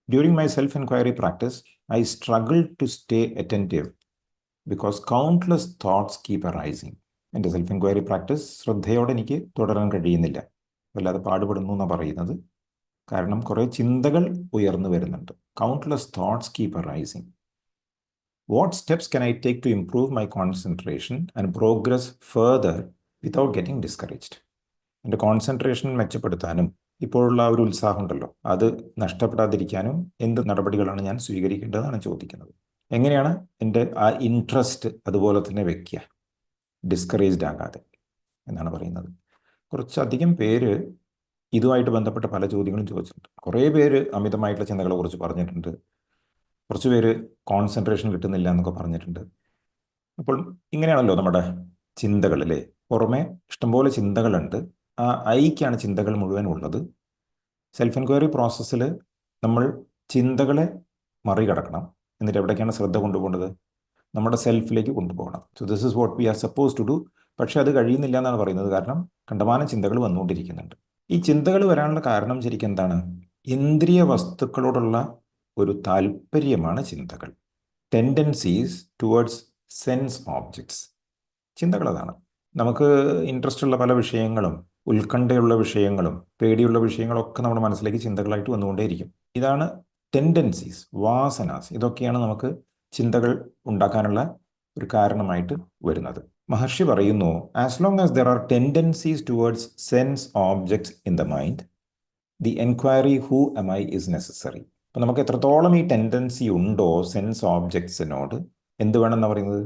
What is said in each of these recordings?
During my self-inquiry practice, I struggled to stay attentive because countless thoughts keep arising. എൻ്റെ self enquiry practice ശ്രദ്ധയോടെ എനിക്ക് തുടരാൻ കഴിയുന്നില്ല, വല്ലാതെ പാടുപെടുന്നു എന്നാണ് പറയുന്നത്. കാരണം കുറേ ചിന്തകൾ ഉയർന്നു വരുന്നുണ്ട്. Countless thoughts keep arising. What steps can I take to improve my concentration and progress further without getting discouraged? എൻ്റെ കോൺസെൻട്രേഷൻ മെച്ചപ്പെടുത്താനും ഇപ്പോഴുള്ള ഒരു ഉത്സാഹം ഉണ്ടല്ലോ അത് നഷ്ടപ്പെടാതിരിക്കാനും എന്ത് നടപടികളാണ് ഞാൻ സ്വീകരിക്കേണ്ടതെന്നാണ് ചോദിക്കുന്നത്. എങ്ങനെയാണ് എൻ്റെ ആ ഇൻട്രസ്റ്റ് അതുപോലെ തന്നെ വെക്കുക, ഡിസ്കറേജ്ഡ് ആകാതെ എന്നാണ് പറയുന്നത്. കുറച്ചധികം പേര് ഇതുമായിട്ട് ബന്ധപ്പെട്ട പല ചോദ്യങ്ങളും ചോദിച്ചിട്ടുണ്ട്. കുറേ പേര് അമിതമായിട്ടുള്ള ചിന്തകളെ കുറിച്ച് പറഞ്ഞിട്ടുണ്ട്. കുറച്ച് പേര് കോൺസെൻട്രേഷൻ കിട്ടുന്നില്ല എന്നൊക്കെ പറഞ്ഞിട്ടുണ്ട്. അപ്പോൾ ഇങ്ങനെയാണല്ലോ നമ്മുടെ ചിന്തകൾ അല്ലേ. പുറമെ ഇഷ്ടംപോലെ ചിന്തകളുണ്ട്, ആ ഐക്കാണ് ചിന്തകൾ മുഴുവൻ ഉള്ളത്. സെൽഫ് എൻക്വയറി പ്രോസസ്സിൽ നമ്മൾ ചിന്തകളെ മറികടക്കണം. എന്നിട്ട് എവിടേക്കാണ് ശ്രദ്ധ കൊണ്ടുപോകേണ്ടത്? നമ്മുടെ സെൽഫിലേക്ക് കൊണ്ടുപോകണം. So this is what we are suppose to do. പക്ഷെ അത് കഴിയുന്നില്ല എന്നാണ് പറയുന്നത്. കാരണം കണ്ടമാനം ചിന്തകൾ വന്നുകൊണ്ടിരിക്കുന്നുണ്ട്. ഈ ചിന്തകൾ വരാനുള്ള കാരണം ശരിക്കും എന്താണ്? ഇന്ദ്രിയ വസ്തുക്കളോടുള്ള ഒരു താല്പര്യമാണ് ചിന്തകൾ. Tendencies towards sense objects. ചിന്തകൾ അതാണ്. നമുക്ക് ഇൻട്രസ്റ്റ് ഉള്ള പല വിഷയങ്ങളും, ഉത്കണ്ഠയുള്ള വിഷയങ്ങളും പേടിയുള്ള വിഷയങ്ങളൊക്കെ നമ്മുടെ മനസ്സിലേക്ക് ചിന്തകളായിട്ട് വന്നുകൊണ്ടേയിരിക്കും. ഇതാണ് ടെൻഡൻസീസ്, വാസനാസ്. ഇതൊക്കെയാണ് നമുക്ക് ചിന്തകൾ ഉണ്ടാക്കാനുള്ള ഒരു കാരണമായിട്ട് വരുന്നത്. മഹർഷി പറയുന്നു, as long as there are tendencies towards sense objects in the mind, the enquiry who am I is necessary. അപ്പം നമുക്ക് എത്രത്തോളം ഈ ടെൻഡൻസി ഉണ്ടോ സെൻസ് ഓബ്ജക്ട്സിനോട്, എന്ത് വേണമെന്നാണ് പറയുന്നത്?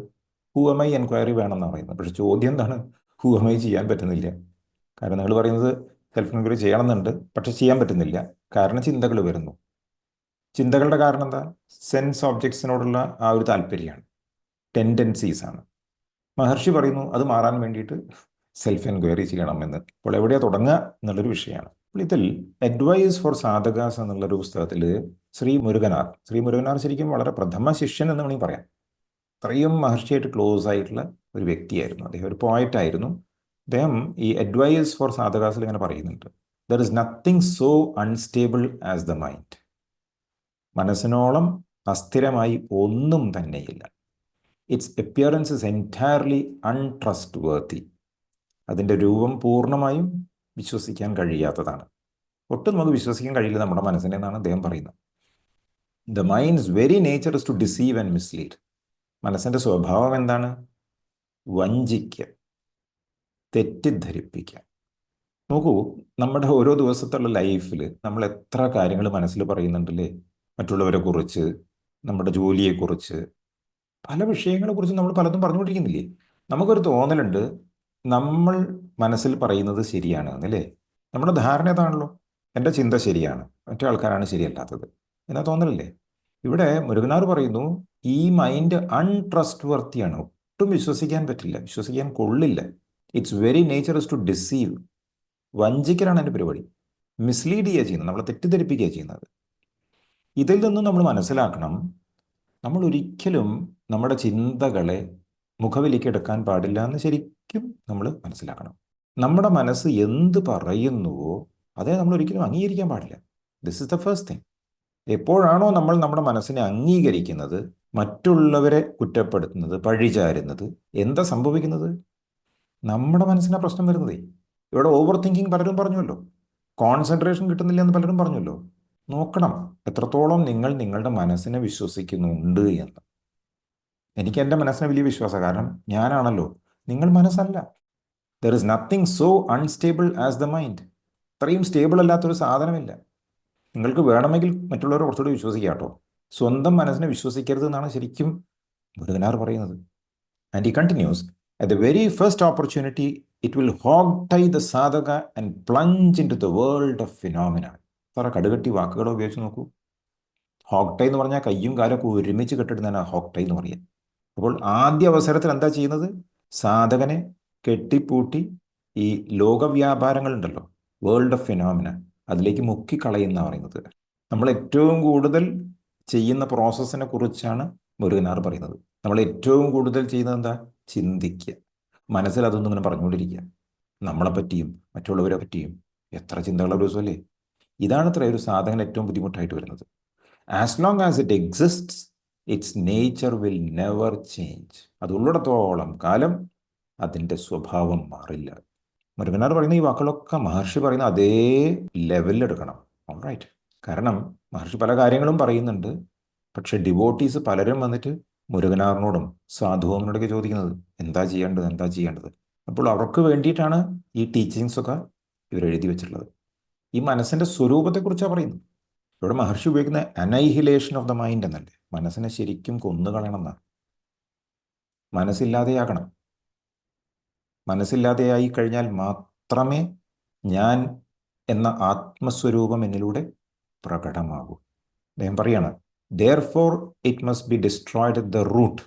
ഹൂ എം ഐ എൻക്വയറി വേണമെന്നാണ് പറയുന്നത്. പക്ഷെ ചോദ്യം എന്താണ്? ഹൂ എം ഐ ചെയ്യാൻ പറ്റുന്നില്ല. കാരണം നിങ്ങൾ പറയുന്നത് സെൽഫ് എൻക്വയറി ചെയ്യണമെന്നുണ്ട്, പക്ഷെ ചെയ്യാൻ പറ്റുന്നില്ല. കാരണം ചിന്തകൾ വരുന്നു. ചിന്തകളുടെ കാരണം എന്താ? സെൻസ് ഓബ്ജക്ട്സിനോടുള്ള ആ ഒരു താല്പര്യമാണ്, ടെൻഡൻസീസ് ആണ്. മഹർഷി പറയുന്നു അത് മാറാൻ വേണ്ടിയിട്ട് സെൽഫ് എൻക്വയറി ചെയ്യണമെന്ന്. അപ്പോൾ എവിടെയാണ് തുടങ്ങുക എന്നുള്ളൊരു വിഷയമാണ്. അപ്പോൾ ഇതിൽ അഡ്വൈസ് ഫോർ സാധകാസ് എന്നുള്ളൊരു പുസ്തകത്തിൽ ശ്രീ മുരുകനാർ ശരിക്കും വളരെ പ്രഥമ ശിഷ്യൻ എന്ന് വേണമെങ്കിൽ പറയാം. അത്രയും മഹർഷിയായിട്ട് ക്ലോസ് ആയിട്ടുള്ള ഒരു വ്യക്തിയായിരുന്നു അദ്ദേഹം. ഒരു പോയറ്റായിരുന്നു അദ്ദേഹം. ഈ അഡ്വൈസ് ഫോർ സാധകാസിൽ ഇങ്ങനെ പറയുന്നുണ്ട്, there is nothing so unstable as the mind. മനസ്സിനോളം അസ്ഥിരമായി ഒന്നും തന്നെയില്ല. Its appearance is entirely untrustworthy. അതിൻ്റെ രൂപം പൂർണ്ണമായും വിശ്വസിക്കാൻ കഴിയാത്തതാണ്. ഒട്ടും നമുക്ക് വിശ്വസിക്കാൻ കഴിയില്ല നമ്മുടെ മനസ്സിനെ എന്നാണ് അദ്ദേഹം പറയുന്നത്. The mind's very nature is to deceive and mislead. മനസ്സിൻ്റെ സ്വഭാവം എന്താണ്? വഞ്ചിക്കുക, തെറ്റിദ്ധരിപ്പിക്കുക. നോക്കൂ, നമ്മുടെ ഓരോ ദിവസത്തുള്ള ലൈഫിൽ നമ്മൾ എത്ര കാര്യങ്ങൾ മനസ്സിൽ പറയുന്നുണ്ടല്ലേ? മറ്റുള്ളവരെ കുറിച്ച്, നമ്മുടെ ജോലിയെക്കുറിച്ച്, പല വിഷയങ്ങളെക്കുറിച്ച് നമ്മൾ പലതും പറഞ്ഞുകൊണ്ടിരിക്കുന്നില്ലേ? നമുക്കൊരു തോന്നലുണ്ട് നമ്മൾ മനസ്സിൽ പറയുന്നത് ശരിയാണ് എന്നല്ലേ. നമ്മുടെ ധാരണ അതാണല്ലോ, എൻ്റെ ചിന്ത ശരിയാണ്, മറ്റേ ആൾക്കാരാണ് ശരിയല്ലാത്തത് എന്നാ തോന്നലല്ലേ. ഇവിടെ മുരുകനാർ പറയുന്നു ഈ മൈൻഡ് അൺട്രസ്റ്റ് വർത്തിയാണ്, ഒട്ടും വിശ്വസിക്കാൻ പറ്റില്ല, വിശ്വസിക്കാൻ കൊള്ളില്ല. Its very nature is to deceive. വഞ്ചിക്കലാണ് എൻ്റെ പരിപാടി. മിസ്ലീഡ് ചെയ്യുക ചെയ്യുന്നത്, നമ്മളെ തെറ്റിദ്ധരിപ്പിക്കുക ചെയ്യുന്നത്. ഇതിൽ നിന്നും നമ്മൾ മനസ്സിലാക്കണം, നമ്മൾ ഒരിക്കലും നമ്മുടെ ചിന്തകളെ മുഖവിലേക്ക് എടുക്കാൻ പാടില്ല എന്ന് ശരിക്കും നമ്മൾ മനസ്സിലാക്കണം. നമ്മുടെ മനസ്സ് എന്ത് പറയുന്നുവോ അതേ നമ്മൾ ഒരിക്കലും അംഗീകരിക്കാൻ പാടില്ല. This is the first thing. എപ്പോഴാണോ നമ്മൾ നമ്മുടെ മനസ്സിനെ അംഗീകരിക്കുന്നത്, മറ്റുള്ളവരെ കുറ്റപ്പെടുത്തുന്നത്, പഴിചാരുന്നത്, എന്താ സംഭവിക്കുന്നത്? നമ്മുടെ മനസ്സിനാ പ്രശ്നം വരുന്നതേ. ഇവിടെ ഓവർ തിങ്കിങ് പലരും പറഞ്ഞല്ലോ, കോൺസെൻട്രേഷൻ കിട്ടുന്നില്ല എന്ന് പലരും പറഞ്ഞല്ലോ. നോക്കണം എത്രത്തോളം നിങ്ങൾ നിങ്ങളുടെ മനസ്സിനെ വിശ്വസിക്കുന്നുണ്ട് എന്ന്. എനിക്ക് എൻ്റെ മനസ്സിനെ വലിയ വിശ്വാസമാണ്, കാരണം ഞാനാണല്ലോ, നിങ്ങൾ മനസ്സല്ല. There is nothing so unstable as the mind. അത്രയും സ്റ്റേബിൾ അല്ലാത്തൊരു സാധനമില്ല. നിങ്ങൾക്ക് വേണമെങ്കിൽ മറ്റുള്ളവരെ കുറച്ചുകൂടി വിശ്വസിക്കുക കേട്ടോ, സ്വന്തം മനസ്സിനെ വിശ്വസിക്കരുത് എന്നാണ് ശരിക്കും മുരുകനാർ പറയുന്നത്. And he continuous, at the very first opportunity it will hog tie the sadhaka and plunge into the world of phenomena. സാറ കടുകട്ടി വാക്കുകൾ ഉപയോഗിച്ച് നോക്കൂ. ഹോഗ് ടൈ എന്ന് പറഞ്ഞാൽ കയ്യും കാലൊക്കെ ഒരുമിച്ച് കെട്ടിടുന്നതാണ് ഹോഗ് ടൈ എന്ന് പറയുക. അപ്പോൾ ആദ്യ അവസരത്തിൽ എന്താ ചെയ്യുന്നത്? സാധകനെ കെട്ടിപ്പൂട്ടി ഈ ലോകവ്യാപാരങ്ങളുണ്ടല്ലോ, വേൾഡ് ഓഫ് ഫിനോമിന, അതിലേക്ക് മുക്കിക്കളയുന്ന പറയുന്നത്. നമ്മൾ ഏറ്റവും കൂടുതൽ ചെയ്യുന്ന പ്രോസസ്സിനെ കുറിച്ചാണ് മുരുകനാർ പറയുന്നത്. നമ്മൾ ഏറ്റവും കൂടുതൽ ചെയ്യുന്നത് എന്താ? ചിന്തിക്കുക. മനസ്സിൽ അതൊന്നും ഇങ്ങനെ പറഞ്ഞുകൊണ്ടിരിക്കുക, നമ്മളെപ്പറ്റിയും മറ്റുള്ളവരെ പറ്റിയും. എത്ര ചിന്തകളുടെ ഒരു ദിവസമല്ലേ. ഇതാണ് ഇത്ര ഒരു സാധകൻ ഏറ്റവും ബുദ്ധിമുട്ടായിട്ട് വരുന്നത്. As long as it exists its nature will never change. അതുള്ളിടത്തോളം കാലം അതിൻ്റെ സ്വഭാവം മാറില്ല. മുരുകനാർ പറയുന്ന ഈ വാക്കുകളൊക്കെ മഹർഷി പറയുന്ന അതേ ലെവലിൽ എടുക്കണം. ഓൾറൈറ്റ്. കാരണം മഹർഷി പല കാര്യങ്ങളും പറയുന്നുണ്ട്. പക്ഷെ ഡിവോട്ടീസ് പലരും വന്നിട്ട് മുരുകനാറിനോടും സാധുവോമിനോടൊക്കെ ചോദിക്കുന്നത് എന്താ ചെയ്യേണ്ടത്, എന്താ ചെയ്യേണ്ടത്. അപ്പോൾ അവർക്ക് വേണ്ടിയിട്ടാണ് ഈ ടീച്ചിങ്സ് ഒക്കെ ഇവർ എഴുതി വെച്ചിട്ടുള്ളത്. ഈ മനസ്സിൻ്റെ സ്വരൂപത്തെക്കുറിച്ചാണ് പറയുന്നത്. ഇവിടെ മഹർഷി ഉപയോഗിക്കുന്ന അനൈഹിലേഷൻ ഓഫ് ദ മൈൻഡ് എന്നല്ലേ. മനസ്സിനെ ശരിക്കും കൊന്നുകളയണം എന്നാണ്. മനസ്സില്ലാതെയാകണം. മനസ്സില്ലാതെയായി കഴിഞ്ഞാൽ മാത്രമേ ഞാൻ എന്ന ആത്മസ്വരൂപം എന്നിലൂടെ പ്രകടമാകൂ. അദ്ദേഹം പറയാണ്, therefore it must be destroyed at the root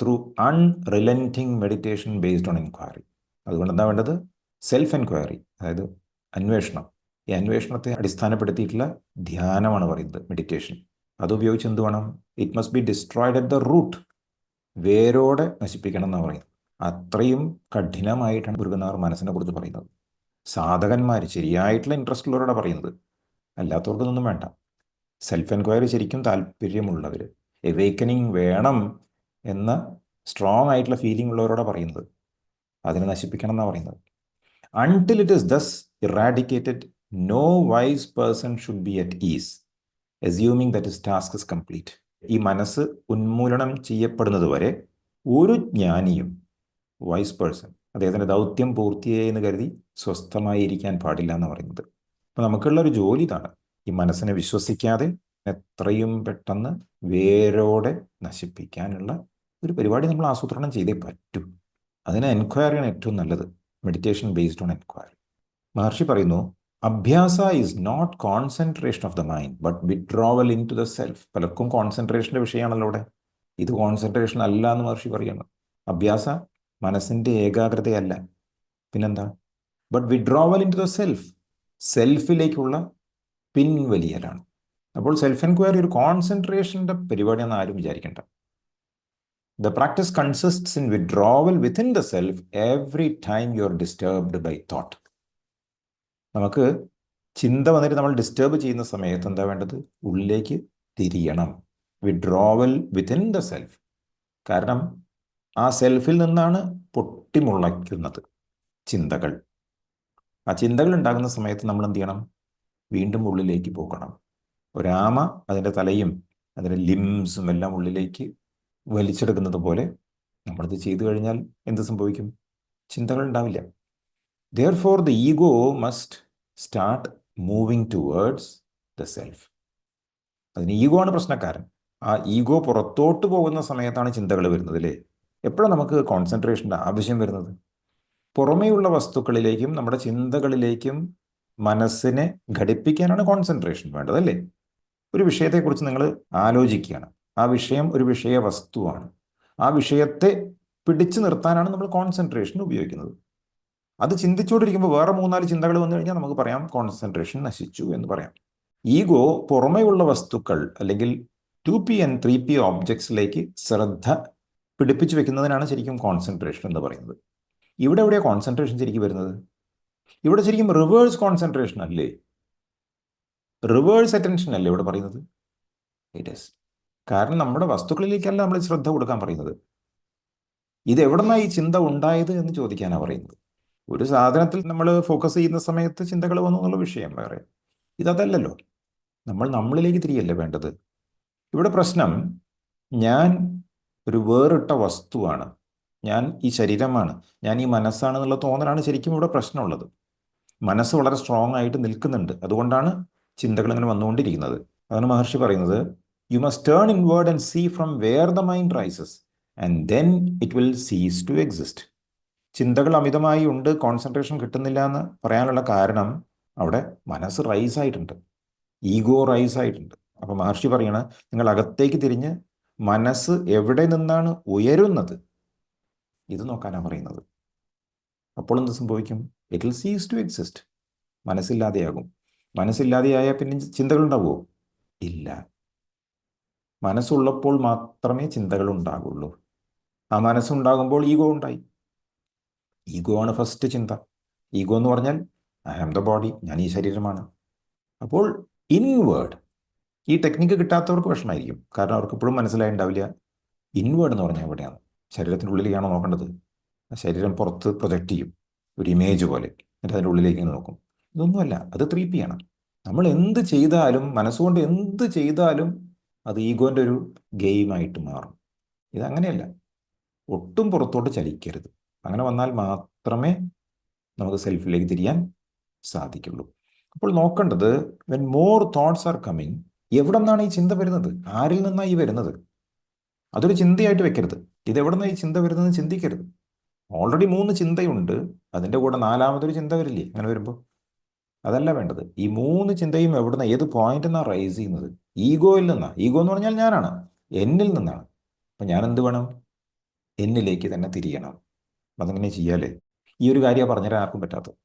through unrelenting meditation based on inquiry. അതുകൊണ്ട് എന്താ വേണ്ടത്? സെൽഫ് എൻക്വയറി, അതായത് അന്വേഷണം. ഈ അന്വേഷണത്തെ അടിസ്ഥാനപ്പെടുത്തിയിട്ടുള്ള ധ്യാനമാണ് പറയുന്നത്, മെഡിറ്റേഷൻ. അതുപയോഗിച്ച് എന്ത് വേണം? It must be destroyed at the root, വേരോടെ നശിപ്പിക്കണം എന്നാണ് പറയുന്നത്. അത്രയും കഠിനമായിട്ടാണ് മുരുകനാർ മനസ്സിനെ കുറിച്ച് പറയുന്നത്. സാധകന്മാർ, ശരിയായിട്ടുള്ള ഇൻട്രസ്റ്റ് ഉള്ളവരോടാണ് പറയുന്നത്, അല്ലാത്തവർക്കൊന്നും വേണ്ട. സെൽഫ് എൻക്വയറി ശരിക്കും താല്പര്യമുള്ളവർ, എവേക്കനിങ് വേണം എന്ന സ്ട്രോങ് ആയിട്ടുള്ള ഫീലിംഗ് ഉള്ളവരോടാണ് പറയുന്നത്. അതിനെ നശിപ്പിക്കണം എന്നാണ് പറയുന്നത്. Until it is thus eradicated no wise person should be at ease assuming that is task is complete. ഈ മനസ്സ് ഉന്മൂലനം ചെയ്യപ്പെടുന്നത് വരെ ഒരു ജ്ഞാനിയും, വൈസ് പേഴ്സൺ, അദ്ദേഹത്തിൻ്റെ ദൗത്യം പൂർത്തിയായി എന്ന് കരുതി സ്വസ്ഥമായി ഇരിക്കാൻ പാടില്ല എന്ന് പറയുന്നത്. അപ്പോൾ നമുക്കുള്ള ഒരു ജോലി ഇതാണ്, ഈ മനസ്സിനെ വിശ്വസിക്കാതെ എത്രയും പെട്ടെന്ന് വേരോടെ നശിപ്പിക്കാനുള്ള ഒരു പരിപാടി നമ്മൾ ആസൂത്രണം ചെയ്തേ പറ്റൂ. അതിന് എൻക്വയറിയാണ് ഏറ്റവും നല്ലത്, meditation based on enquiry. Maharshi പറയുന്നു, അഭ്യാസ is not concentration of the mind but withdrawal in to the self. പലർക്കും കോൺസെൻട്രേഷൻ്റെ വിഷയമാണല്ലോ ഇവിടെ. ഇത് കോൺസെൻട്രേഷൻ അല്ല എന്ന് മഹർഷി പറയുന്നു. അഭ്യാസ മനസ്സിൻ്റെ ഏകാഗ്രതയല്ല, പിന്നെന്താ? But withdrawal in to the self, സെൽഫിലേക്കുള്ള പിൻവലിയലാണ്. അപ്പോൾ സെൽഫ് എൻക്വയറി ഒരു കോൺസെൻട്രേഷൻ്റെ പരിപാടിയാണെന്ന് ആരും വിചാരിക്കേണ്ട. The practice consists in withdrawal within the self every time you are disturbed by thought. നമുക്ക് ചിന്ത വന്നിട്ട് നമ്മൾ ഡിസ്റ്റർബ് ചെയ്യുന്ന സമയത്ത് എന്താ വേണ്ടത്? ഉള്ളിലേക്ക് തിരിയണം. Withdrawal within the self. കാരണം ആ സെൽഫിൽ നിന്നാണ് പൊട്ടിമുളയ്ക്കുന്നത് ചിന്തകൾ. ആ ചിന്തകൾ ഉണ്ടാകുന്ന സമയത്ത് നമ്മൾ എന്ത് ചെയ്യണം? വീണ്ടും ഉള്ളിലേക്ക് പോകണം. ഒരാമ അതിൻ്റെ തലയും അതിൻ്റെ ലിംസും എല്ലാം ഉള്ളിലേക്ക് വലിച്ചെടുക്കുന്നത് പോലെ നമ്മളിത് ചെയ്തു കഴിഞ്ഞാൽ എന്ത് സംഭവിക്കും? ചിന്തകൾ ഉണ്ടാവില്ല. Therefore the ego must start moving towards the self. അതിന് ഈഗോ ആണ് പ്രശ്നക്കാരൻ. ആ ഈഗോ പുറത്തോട്ട് പോകുന്ന സമയത്താണ് ചിന്തകൾ വരുന്നത്, അല്ലേ? എപ്പോഴാണ് നമുക്ക് കോൺസെൻട്രേഷൻ്റെ ആവശ്യം വരുന്നത്? പുറമേയുള്ള വസ്തുക്കളിലേക്കും നമ്മുടെ ചിന്തകളിലേക്കും മനസ്സിനെ ഘടിപ്പിക്കാനാണ് കോൺസെൻട്രേഷൻ വേണ്ടത്, അല്ലേ? ഒരു വിഷയത്തെക്കുറിച്ച് നിങ്ങൾ ആലോചിക്കുകയാണ്. ആ വിഷയം ഒരു വിഷയ വസ്തുവാണ്. ആ വിഷയത്തെ പിടിച്ചു നിർത്താനാണ് നമ്മൾ കോൺസെൻട്രേഷൻ ഉപയോഗിക്കുന്നത്. അത് ചിന്തിച്ചുകൊണ്ടിരിക്കുമ്പോൾ വേറെ 3-4 ചിന്തകൾ വന്നു കഴിഞ്ഞാൽ നമുക്ക് പറയാം കോൺസെൻട്രേഷൻ നശിച്ചു എന്ന് പറയാം. ഈഗോ പുറമേയുള്ള വസ്തുക്കൾ അല്ലെങ്കിൽ 2P and 3P ഓബ്ജക്ട്സിലേക്ക് ശ്രദ്ധ പിടിപ്പിച്ചു വെക്കുന്നതിനാണ് ശരിക്കും കോൺസെൻട്രേഷൻ എന്ന് പറയുന്നത്. ഇവിടെ എവിടെയാണ് കോൺസെൻട്രേഷൻ ശരിക്കും വരുന്നത്? ഇവിടെ ശരിക്കും റിവേഴ്സ് കോൺസെൻട്രേഷൻ അല്ലേ? റിവേഴ്സ് അറ്റൻഷൻ അല്ലേ ഇവിടെ പറയുന്നത്? It is. കാരണം നമ്മുടെ വസ്തുക്കളിലേക്കല്ല നമ്മൾ ശ്രദ്ധ കൊടുക്കാൻ പറയുന്നത്. ഇത് എവിടെ നിന്നാണ് ഈ ചിന്ത ഉണ്ടായത് എന്ന് ചോദിക്കാനാണ് പറയുന്നത്. ഒരു സാധനത്തിൽ നമ്മൾ ഫോക്കസ് ചെയ്യുന്ന സമയത്ത് ചിന്തകൾ വന്നു എന്നുള്ള വിഷയം വേറെ. ഇതല്ലല്ലോ. നമ്മൾ നമ്മളിലേക്ക് തിരിയല്ലേ വേണ്ടത്. ഇവിടെ പ്രശ്നം, ഞാൻ ഒരു വേറിട്ട വസ്തുവാണ്, ഞാൻ ഈ ശരീരമാണ്, ഞാൻ ഈ മനസ്സാണെന്നുള്ള തോന്നലാണ് ശരിക്കും ഇവിടെ പ്രശ്നമുള്ളത്. മനസ്സ് വളരെ സ്ട്രോങ് ആയിട്ട് നിൽക്കുന്നുണ്ട്, അതുകൊണ്ടാണ് ചിന്തകൾ ഇങ്ങനെ വന്നുകൊണ്ടിരിക്കുന്നത്. അതാണ് മഹർഷി പറയുന്നത്, you must turn inward and see from where the mind rises and then it will cease to exist. ചിന്തകൾ അമിതമായി ഉണ്ട്, കോൺസെൻട്രേഷൻ കിട്ടുന്നില്ല എന്ന് പറയാനുള്ള കാരണം അവിടെ മനസ്സ് റൈസ് ആയിട്ടുണ്ട്, ഈഗോ റൈസ് ആയിട്ടുണ്ട്. അപ്പോൾ മഹർഷി പറയണ, നിങ്ങൾ അകത്തേക്ക് തിരിഞ്ഞ് മനസ്സ് എവിടെ നിന്നാണ് ഉയരുന്നത് ഇത് നോക്കാനാണ് പറയുന്നത്. അപ്പോൾ എന്ത് സംഭവിക്കും? It will cease to exist. മനസ്സില്ലാതെയാകും. മനസ്സില്ലാതെയായാൽ പിന്നെ ചിന്തകൾ ഉണ്ടാവുമോ? ഇല്ല. മനസ്സുള്ളപ്പോൾ മാത്രമേ ചിന്തകൾ ഉണ്ടാകുള്ളൂ. ആ മനസ്സുണ്ടാകുമ്പോൾ ഈഗോ ഉണ്ടായി. ഈഗോ ആണ് ഫസ്റ്റ് ചിന്ത. ഈഗോ എന്ന് പറഞ്ഞാൽ ഐ ആം ദ ബോഡി, ഞാൻ ഈ ശരീരമാണ്. അപ്പോൾ ഇൻവേർഡ്, ഈ ടെക്നിക്ക് കിട്ടാത്തവർക്ക് വിഷമമായിരിക്കും. കാരണം അവർക്ക് ഇപ്പോഴും മനസ്സിലായിട്ടുണ്ടാവില്ല ഇൻവേർഡ് എന്ന് പറഞ്ഞാൽ എവിടെയാണ്. ശരീരത്തിൻ്റെ ഉള്ളിലേക്കാണോ നോക്കേണ്ടത്? ആ ശരീരം പുറത്ത് പ്രൊജക്റ്റ് ചെയ്യും, ഒരു ഇമേജ് പോലെ, എന്നിട്ട് അതിൻ്റെ ഉള്ളിലേക്ക് ഇങ്ങനെ നോക്കും. ഇതൊന്നുമല്ല, അത് 3P ആണ്. നമ്മൾ എന്ത് ചെയ്താലും, മനസ്സുകൊണ്ട് എന്ത് ചെയ്താലും അത് ഈഗോൻ്റെ ഒരു ഗെയിമായിട്ട് മാറും. ഇതങ്ങനെയല്ല, ഒട്ടും പുറത്തോട്ട് ചലിക്കരുത്. അങ്ങനെ വന്നാൽ മാത്രമേ നമുക്ക് സെൽഫിലേക്ക് തിരിയാൻ സാധിക്കുള്ളൂ. അപ്പോൾ നോക്കേണ്ടത്, when more thoughts are coming, എവിടെ നിന്നാണ് ഈ ചിന്ത വരുന്നത്? ആരിൽ നിന്നാണ് ഈ വരുന്നത്? അതൊരു ചിന്തയായിട്ട് വെക്കരുത്. ഇതെവിടെ നിന്നാണ് ഈ ചിന്ത വരുന്നത് ചിന്തിക്കരുത്. ഓൾറെഡി 3 ചിന്തയുണ്ട്, അതിൻ്റെ കൂടെ 4മതൊരു ചിന്ത വരില്ലേ അങ്ങനെ വരുമ്പോൾ? അതല്ല വേണ്ടത്. ഈ 3 ചിന്തയും എവിടുന്ന, ഏത് പോയിന്റ് നിന്നാണ് റൈസ് ചെയ്യുന്നത്? ഈഗോയിൽ നിന്നാണ്. ഈഗോ എന്ന് പറഞ്ഞാൽ ഞാനാണ്, എന്നിൽ നിന്നാണ്. അപ്പം ഞാൻ എന്ത് വേണം? എന്നിലേക്ക് തന്നെ തിരിയണം. അതങ്ങനെ ചെയ്യാലേ. ഈ ഒരു കാര്യമാണ് പറഞ്ഞുതരാൻ ആർക്കും പറ്റാത്തത്.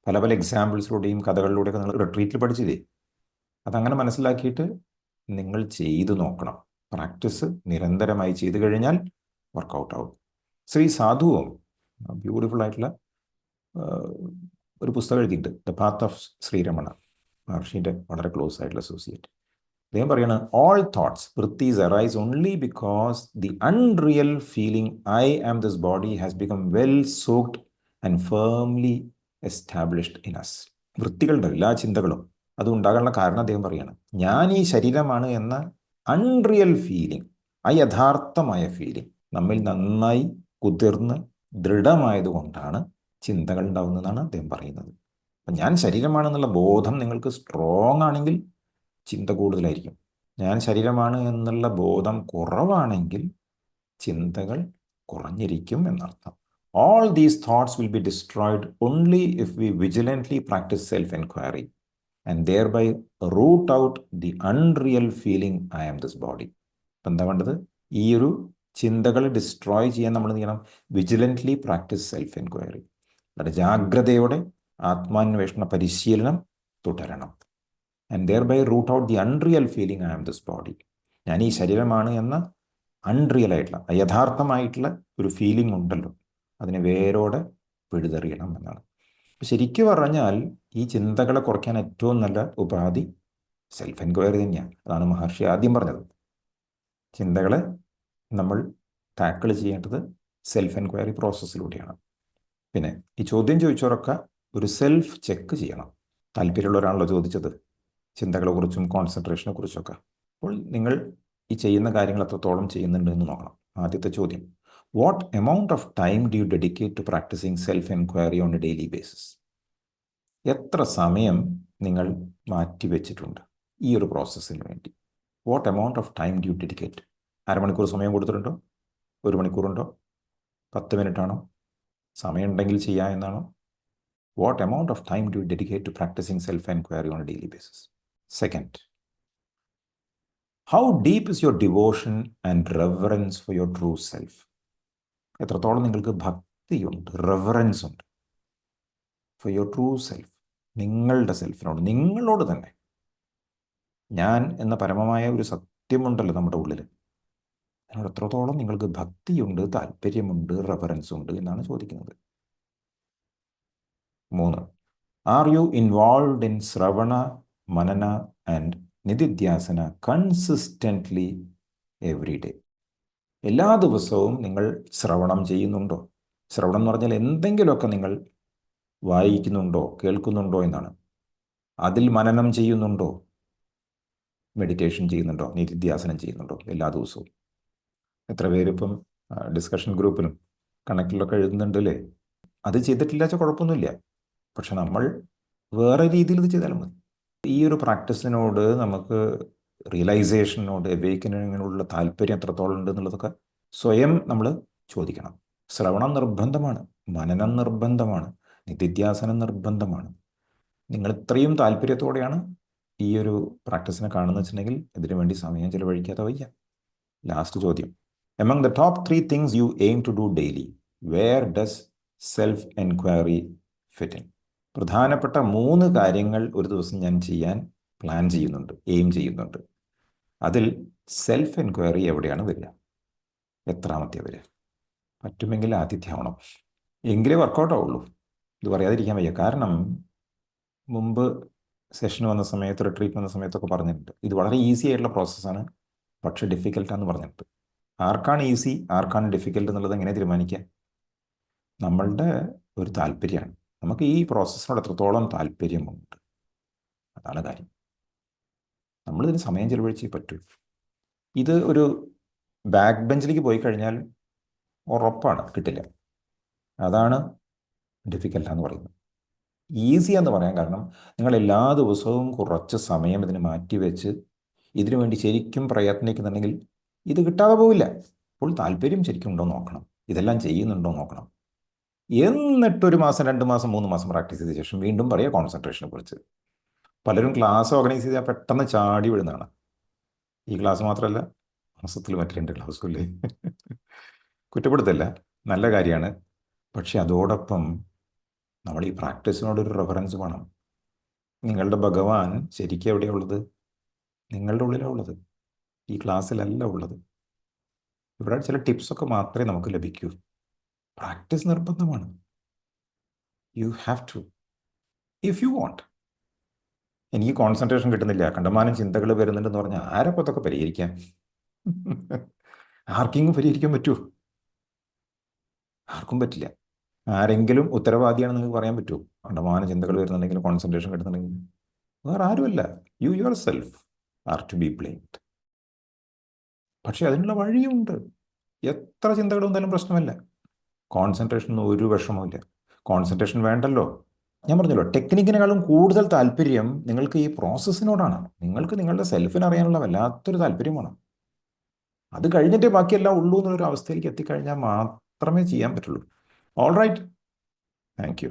പല പല എക്സാമ്പിൾസിലൂടെയും കഥകളിലൂടെയൊക്കെ നിങ്ങൾ റിട്രീറ്റിൽ പഠിച്ചില്ലേ? അതങ്ങനെ മനസ്സിലാക്കിയിട്ട് നിങ്ങൾ ചെയ്തു നോക്കണം. പ്രാക്ടീസ് നിരന്തരമായി ചെയ്തു കഴിഞ്ഞാൽ വർക്കൗട്ട് ആവും. ശ്രീ സാധുവും ബ്യൂട്ടിഫുൾ ആയിട്ടുള്ള ഒരു പുസ്തകം എഴുതിയിട്ടുണ്ട്, ദ പാത്ത് ഓഫ് ശ്രീരമണ, മഹർഷിൻ്റെ വളരെ ക്ലോസ് ആയിട്ടുള്ള അസോസിയേറ്റ്. അദ്ദേഹം പറയാണ്, all thoughts വൃത്തീസ് arise only because the unreal feeling I am this body has become well soaked and firmly established in us. വൃത്തികളുടെ എല്ലാ ചിന്തകളും അത് ഉണ്ടാകാനുള്ള കാരണം അദ്ദേഹം പറയാണ്, ഞാൻ ഈ ശരീരമാണ് എന്ന അൺറിയൽ ഫീലിംഗ്, ആ യഥാർത്ഥമായ ഫീലിംഗ് നമ്മിൽ നന്നായി കുതിർന്ന് ദൃഢമായതുകൊണ്ടാണ് ചിന്തകൾ ഉണ്ടാവുന്നതെന്നാണ് അദ്ദേഹം പറയുന്നത്. അപ്പം ഞാൻ ശരീരമാണെന്നുള്ള ബോധം നിങ്ങൾക്ക് സ്ട്രോങ് ആണെങ്കിൽ ചിന്ത കൂടുതലായിരിക്കും. ഞാൻ ശരീരമാണ് എന്നുള്ള ബോധം കുറവാണെങ്കിൽ ചിന്തകൾ കുറഞ്ഞിരിക്കും എന്നർത്ഥം. All these thoughts will be destroyed only if we vigilantly practice self-inquiry and thereby root out the unreal feeling I am this body. അപ്പം എന്താ വേണ്ടത്? ഈ ഒരു ചിന്തകൾ ഡിസ്ട്രോയ് ചെയ്യാൻ നമ്മൾ എന്ത് ചെയ്യണം? Vigilantly practice self enquiry. വളരെ ജാഗ്രതയോടെ ആത്മാന്വേഷണ പരിശീലനം തുടരണം. And thereby root out the unreal feeling I am this body. ഞാൻ ഈ ശരീരമാണ് എന്ന അൺറിയൽ ആയിട്ടുള്ള, യഥാർത്ഥമായിട്ടുള്ള ഒരു ഫീലിംഗ് ഉണ്ടല്ലോ, അതിനെ വേരോടെ പിഴുതെറിയണം എന്നാണ്. ശരിക്കു പറഞ്ഞാൽ ഈ ചിന്തകളെ കുറയ്ക്കാൻ ഏറ്റവും നല്ല ഉപാധി സെൽഫ് എൻക്വയറി തന്നെയാണ്. അതാണ് മഹർഷി ആദ്യം പറഞ്ഞത്. ചിന്തകളെ നമ്മൾ ടാക്കിൾ ചെയ്യേണ്ടത് സെൽഫ് എൻക്വയറി പ്രോസസ്സിലൂടെയാണ്. പിന്നെ ഈ ചോദ്യം ചോദിച്ചവരൊക്കെ ഒരു സെൽഫ് ചെക്ക് ചെയ്യണം. താല്പര്യമുള്ളവരാണല്ലോ ചോദിച്ചത്, ചിന്തകളെക്കുറിച്ചും കോൺസെൻട്രേഷനെ കുറിച്ചൊക്കെ. അപ്പോൾ നിങ്ങൾ ഈ ചെയ്യുന്ന കാര്യങ്ങൾ എത്രത്തോളം ചെയ്യുന്നുണ്ട് എന്ന് നോക്കണം. ആദ്യത്തെ ചോദ്യം, what amount of time do you dedicate to practicing self enquiry on a daily basis? എത്ര സമയം നിങ്ങൾ മാറ്റിവെച്ചിട്ടുണ്ട് ഈ ഒരു പ്രോസസ്സിന് വേണ്ടി? What amount of time do you dedicate? അരമണിക്കൂർ സമയം കൊടുത്തിട്ടുണ്ടോ? 1 മണിക്കൂറുണ്ടോ? 10 മിനിറ്റാണോ? സമയമുണ്ടെങ്കിൽ ചെയ്യുക എന്നാണോ? What amount of time do you dedicate to practicing self-inquiry on a daily basis? Second, how deep is your devotion and reverence for your true self? എത്രത്തോളം നിങ്ങൾക്ക് ഭക്തിയുണ്ട്, reverence ഉണ്ട് for your true self, നിങ്ങളുടെ സെൽഫിനോട്, നിങ്ങളോട് തന്നെ. ഞാൻ എന്ന പരമമായ ഒരു സത്യമുണ്ടല്ലോ നമ്മുടെ ഉള്ളിൽ, അതിനോട് എത്രത്തോളം നിങ്ങൾക്ക് ഭക്തിയുണ്ട്, താല്പര്യമുണ്ട്, റെവറൻസ് ഉണ്ട് എന്നാണ് ചോദിക്കുന്നത്. 3, ആർ യു ഇൻവോൾവ്ഡ് ഇൻ ശ്രവണ, മനന ആൻഡ് നിധിധ്യാസന കൺസിസ്റ്റൻ്റ്ലി എവറി ഡേ? എല്ലാ ദിവസവും നിങ്ങൾ ശ്രവണം ചെയ്യുന്നുണ്ടോ? ശ്രവണം എന്ന് പറഞ്ഞാൽ എന്തെങ്കിലുമൊക്കെ നിങ്ങൾ വായിക്കുന്നുണ്ടോ, കേൾക്കുന്നുണ്ടോ എന്നാണ്. അതിൽ മനനം ചെയ്യുന്നുണ്ടോ? മെഡിറ്റേഷൻ ചെയ്യുന്നുണ്ടോ? നിധിധ്യാസനം ചെയ്യുന്നുണ്ടോ എല്ലാ ദിവസവും? എത്ര പേരിപ്പം ഡിസ്കഷൻ ഗ്രൂപ്പിലും കണക്റ്റിലൊക്കെ എഴുതുന്നുണ്ട് അല്ലേ? അത് ചെയ്തിട്ടില്ല വെച്ചാൽ കുഴപ്പമൊന്നുമില്ല. പക്ഷെ നമ്മൾ വേറെ രീതിയിൽ ഇത് ചെയ്താലും മതി. ഈ ഒരു പ്രാക്ടീസിനോട് നമുക്ക് റിയലൈസേഷനോട്, എവേക്കനിങ്ങിനുള്ള താല്പര്യം എത്രത്തോളം ഉണ്ട് എന്നുള്ളതൊക്കെ സ്വയം നമ്മൾ ചോദിക്കണം. ശ്രവണം നിർബന്ധമാണ്, മനനം നിർബന്ധമാണ്, നിധിധ്യാസനം നിർബന്ധമാണ്. നിങ്ങൾ ഇത്രയും താല്പര്യത്തോടെയാണ് ഈ ഒരു പ്രാക്ടീസിനെ കാണുന്നത് വെച്ചിട്ടുണ്ടെങ്കിൽ ഇതിനു വേണ്ടി സമയം ചിലവഴിക്കാതെ വയ്യ. ലാസ്റ്റ് ചോദ്യം, among the top 3 things you aim to do daily, where does self-inquiry fit in? പ്രധാനപ്പെട്ട 3 കാര്യങ്ങൾ ഒരു ദിവസം ഞാൻ ചെയ്യാൻ പ്ലാൻ ചെയ്യുന്നുണ്ട്, എയിം ചെയ്യുന്നുണ്ട്. അതിൽ സെൽഫ് എൻക്വയറി എവിടെയാണ് വരിക? എത്രാമത്തെ വരിക? പറ്റുമെങ്കിൽ ആദ്യത്തെ ആവണം, എങ്കിലേ വർക്കൗട്ട് ആവുള്ളൂ. ഇത് പറയാതിരിക്കാൻ വയ്യ. കാരണം മുമ്പ് സെഷന് വന്ന സമയത്ത് റിട്രീറ്റ് വന്ന സമയത്തൊക്കെ പറഞ്ഞിട്ടുണ്ട്. ഇത് വളരെ ഈസി ആയിട്ടുള്ള പ്രോസസ്സാണ്, പക്ഷെ ഡിഫിക്കൽട്ടാന്ന് പറഞ്ഞിട്ടുണ്ട്. ആർക്കാണ് ഈസി ആർക്കാണ് ഡിഫിക്കൽട്ട് എന്നുള്ളത് എങ്ങനെ തീരുമാനിക്കുക? നമ്മളുടെ ഒരു താല്പര്യമാണ്. നമുക്ക് ഈ പ്രോസസ്സിനോട് എത്രത്തോളം താല്പര്യമുണ്ട്, അതാണ് കാര്യം. നമ്മളിതിന് സമയം ചിലവഴിച്ചേ പറ്റൂ. ഇത് ഒരു ബാക്ക് ബെഞ്ചിലേക്ക് പോയി കഴിഞ്ഞാൽ ഉറപ്പാണ് കിട്ടില്ല. അതാണ് ഡിഫിക്കൽട്ടാന്ന് പറയുന്നത്. ഈസി എന്ന് പറയാൻ കാരണം നിങ്ങൾ എല്ലാ ദിവസവും കുറച്ച് സമയം ഇതിന് മാറ്റിവെച്ച് ഇതിനു വേണ്ടി ശരിക്കും പ്രയത്നിക്കുന്നുണ്ടെങ്കിൽ ഇത് കിട്ടാതെ പോവില്ല. അപ്പോൾ താല്പര്യം ശരിക്കും ഉണ്ടോ നോക്കണം, ഇതെല്ലാം ചെയ്യുന്നുണ്ടോ നോക്കണം. എന്നിട്ടൊരു മാസം 2 മാസം 3 മാസം പ്രാക്ടീസ് ചെയ്ത ശേഷം വീണ്ടും പറയുക കോൺസെൻട്രേഷനെ കുറിച്ച്. പലരും ക്ലാസ് ഓർഗനൈസ് ചെയ്താൽ പെട്ടെന്ന് ചാടി വിടുന്നതാണ്. ഈ ക്ലാസ് മാത്രമല്ല, മാസത്തിൽ മറ്റ് 2 ക്ലാസ്സും ഇല്ലേ. കുറ്റപ്പെടുത്തല്ല, നല്ല കാര്യമാണ്. പക്ഷെ അതോടൊപ്പം നമ്മൾ ഈ പ്രാക്ടീസിനോടൊരു റെഫറൻസ് വേണം. നിങ്ങളുടെ ഭഗവാൻ ശരിക്കും എവിടെയാണ് ഉള്ളത്? നിങ്ങളുടെ ഉള്ളിലാണ് ഉള്ളത്, ഈ ക്ലാസ്സിലല്ല ഉള്ളത്. ഇവിടെ ചില ടിപ്സൊക്കെ മാത്രമേ നമുക്ക് ലഭിക്കൂ. പ്രാക്ടീസ് നിർബന്ധമാണ്. You have to, if you want. എനിക്ക് കോൺസെൻട്രേഷൻ കിട്ടുന്നില്ല, കണ്ടമാനം ചിന്തകൾ വരുന്നുണ്ടെന്ന് പറഞ്ഞാൽ ആരപ്പോൾ അതൊക്കെ പരിഹരിക്കാം? ആർക്കെങ്കിലും പരിഹരിക്കാൻ പറ്റുമോ? ആർക്കും പറ്റില്ല. ആരെങ്കിലും ഉത്തരവാദിയാണെന്ന് നിങ്ങൾക്ക് പറയാൻ പറ്റുമോ? കണ്ടമാനം ചിന്തകൾ വരുന്നുണ്ടെങ്കിൽ, കോൺസെൻട്രേഷൻ കിട്ടുന്നുണ്ടെങ്കിൽ വേറെ ആരുമല്ല, you yourself are to be blamed. പക്ഷെ അതിനുള്ള വഴിയുണ്ട്. എത്ര ചിന്തകൾ വന്നാലും പ്രശ്നമല്ല. കോൺസെൻട്രേഷനൊന്നും ഒരു വിഷമവുമില്ല. കോൺസെൻട്രേഷൻ വേണ്ടല്ലോ. ഞാൻ പറഞ്ഞല്ലോ, ടെക്നിക്കിനേക്കാളും കൂടുതൽ താല്പര്യം നിങ്ങൾക്ക് ഈ പ്രോസസ്സിനോടാണ്. നിങ്ങൾക്ക് നിങ്ങളുടെ സെൽഫിനെ അറിയാനുള്ള വല്ലാത്തൊരു താല്പര്യമാണ്. അത് കഴിഞ്ഞിട്ടേ ബാക്കിയെല്ലാം ഉള്ളൂ എന്നുള്ളൊരു അവസ്ഥയിലേക്ക് എത്തിക്കഴിഞ്ഞാൽ മാത്രമേ ചെയ്യാൻ പറ്റുള്ളൂ. All right, thank U.